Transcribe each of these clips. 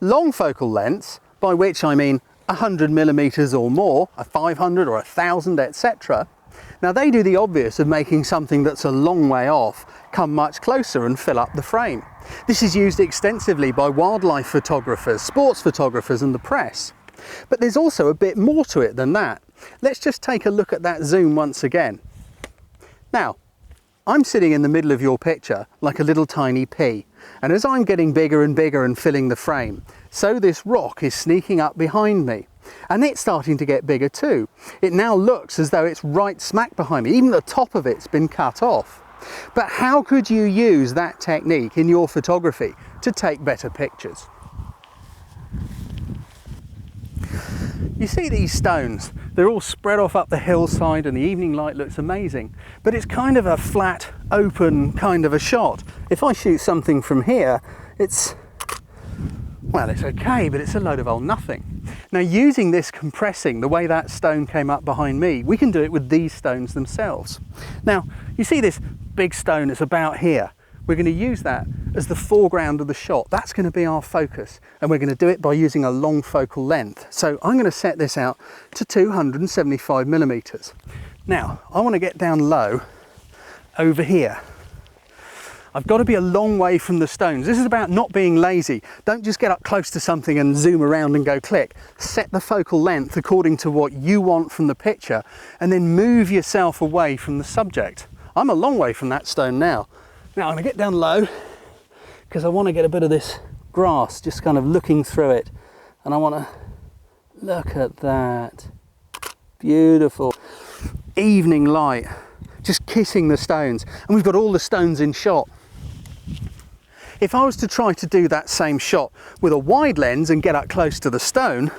Long focal lengths, by which I mean 100 millimeters or more, a 500 or 1000, etc. Now they do the obvious of making something that's a long way off come much closer and fill up the frame. This is used extensively by wildlife photographers, sports photographers and the press. But there's also a bit more to it than that. Let's just take a look at that zoom once again. Now, I'm sitting in the middle of your picture like a little tiny pea, and as I'm getting bigger and bigger and filling the frame, so this rock is sneaking up behind me. And it's starting to get bigger too. It now looks as though it's right smack behind me. Even the top of it's been cut off. But how could you use that technique in your photography to take better pictures? You see these stones, they're all spread off up the hillside and the evening light looks amazing, but it's kind of a flat, open kind of a shot. If I shoot something from here, it's okay, but it's a load of old nothing. Now using this compressing, the way that stone came up behind me, we can do it with these stones themselves. Now, you see this big stone that's about here. We're going to use that as the foreground of the shot. That's going to be our focus, and we're going to do it by using a long focal length. So I'm going to set this out to 275 millimeters. Now, I want to get down low over here. I've got to be a long way from the stones. This is about not being lazy. Don't just get up close to something and zoom around and go click. Set the focal length according to what you want from the picture, and then move yourself away from the subject. I'm a long way from that stone now. Now I'm going to get down low because I want to get a bit of this grass just kind of looking through it, and I want to look at that beautiful evening light just kissing the stones, and we've got all the stones in shot. If I was to try to do that same shot with a wide lens and get up close to the stone,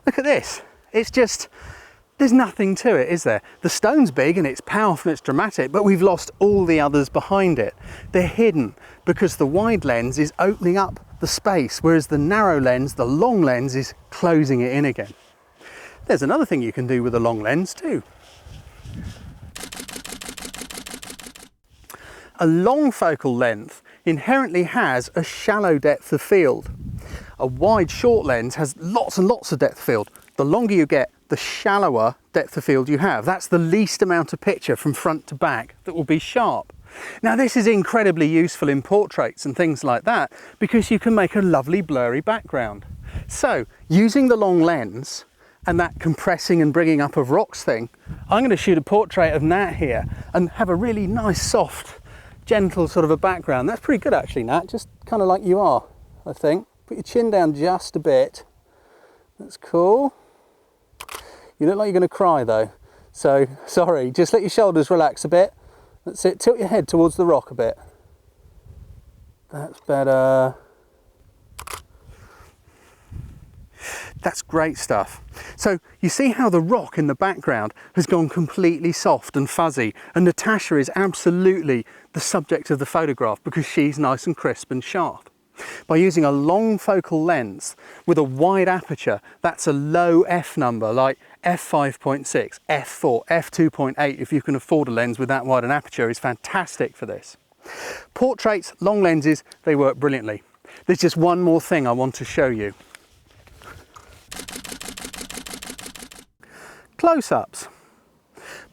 look at this. It's just, there's nothing to it, is there? The stone's big and it's powerful and it's dramatic, but we've lost all the others behind it. They're hidden because the wide lens is opening up the space, whereas the narrow lens, the long lens, is closing it in again. There's another thing you can do with a long lens too. A long focal length inherently has a shallow depth of field. A wide short lens has lots and lots of depth of field. The longer you get, the shallower depth of field you have. That's the least amount of picture from front to back that will be sharp. Now this is incredibly useful in portraits and things like that because you can make a lovely blurry background. So using the long lens and that compressing and bringing up of rocks thing, I'm going to shoot a portrait of Nat here and have a really nice soft gentle sort of a background. That's pretty good actually, Nat, just kind of like you are, I think. Put your chin down just a bit. That's cool. You look like you're going to cry though, so sorry, just let your shoulders relax a bit. That's it, tilt your head towards the rock a bit. That's better. That's great stuff. So you see how the rock in the background has gone completely soft and fuzzy, and Natasha is absolutely the subject of the photograph because she's nice and crisp and sharp. By using a long focal lens with a wide aperture, that's a low f number like f5.6, f4, f2.8 if you can afford a lens with that wide an aperture is fantastic for this. Portraits, long lenses, they work brilliantly. There's just one more thing I want to show you. Close-ups.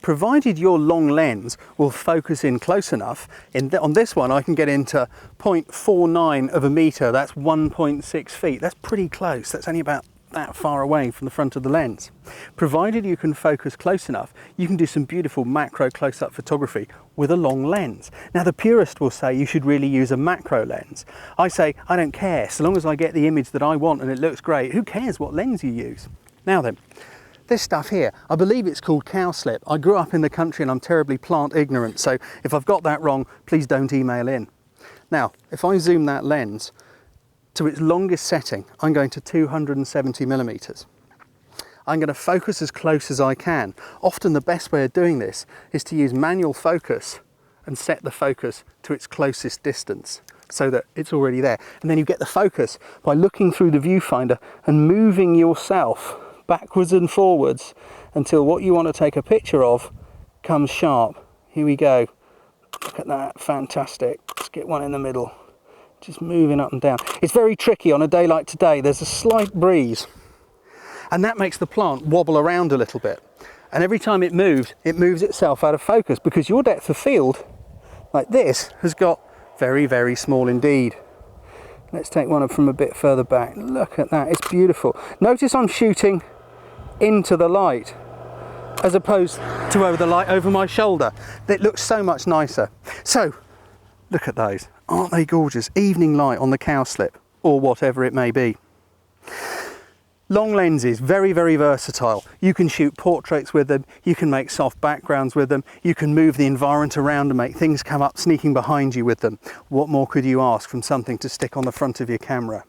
Provided your long lens will focus in close enough, on this one I can get into 0.49 of a metre, that's 1.6 feet. That's pretty close, that's only about that far away from the front of the lens. Provided you can focus close enough, you can do some beautiful macro close-up photography with a long lens. Now the purist will say you should really use a macro lens. I say I don't care, so long as I get the image that I want and it looks great, who cares what lens you use? Now then, this stuff here, I believe it's called cowslip. I grew up in the country and I'm terribly plant ignorant, so if I've got that wrong, please don't email in. Now, if I zoom that lens to its longest setting, I'm going to 270 millimeters. I'm going to focus as close as I can. Often the best way of doing this is to use manual focus and set the focus to its closest distance so that it's already there. And then you get the focus by looking through the viewfinder and moving yourself backwards and forwards until what you want to take a picture of comes sharp. Here we go. Look at that, fantastic. Let's get one in the middle. just moving up and down. It's very tricky on a day like today. There's a slight breeze, and that makes the plant wobble around a little bit. And every time it moves itself out of focus, because your depth of field, like this, has got very, very small indeed. Let's take one from a bit further back. Look at that, it's beautiful. Notice I'm shooting into the light as opposed to over my shoulder. It looks so much nicer. So, look at those. Aren't they gorgeous? Evening light on the cowslip, or whatever it may be. Long lenses, very, very versatile. You can shoot portraits with them, you can make soft backgrounds with them, you can move the environment around and make things come up sneaking behind you with them. What more could you ask from something to stick on the front of your camera?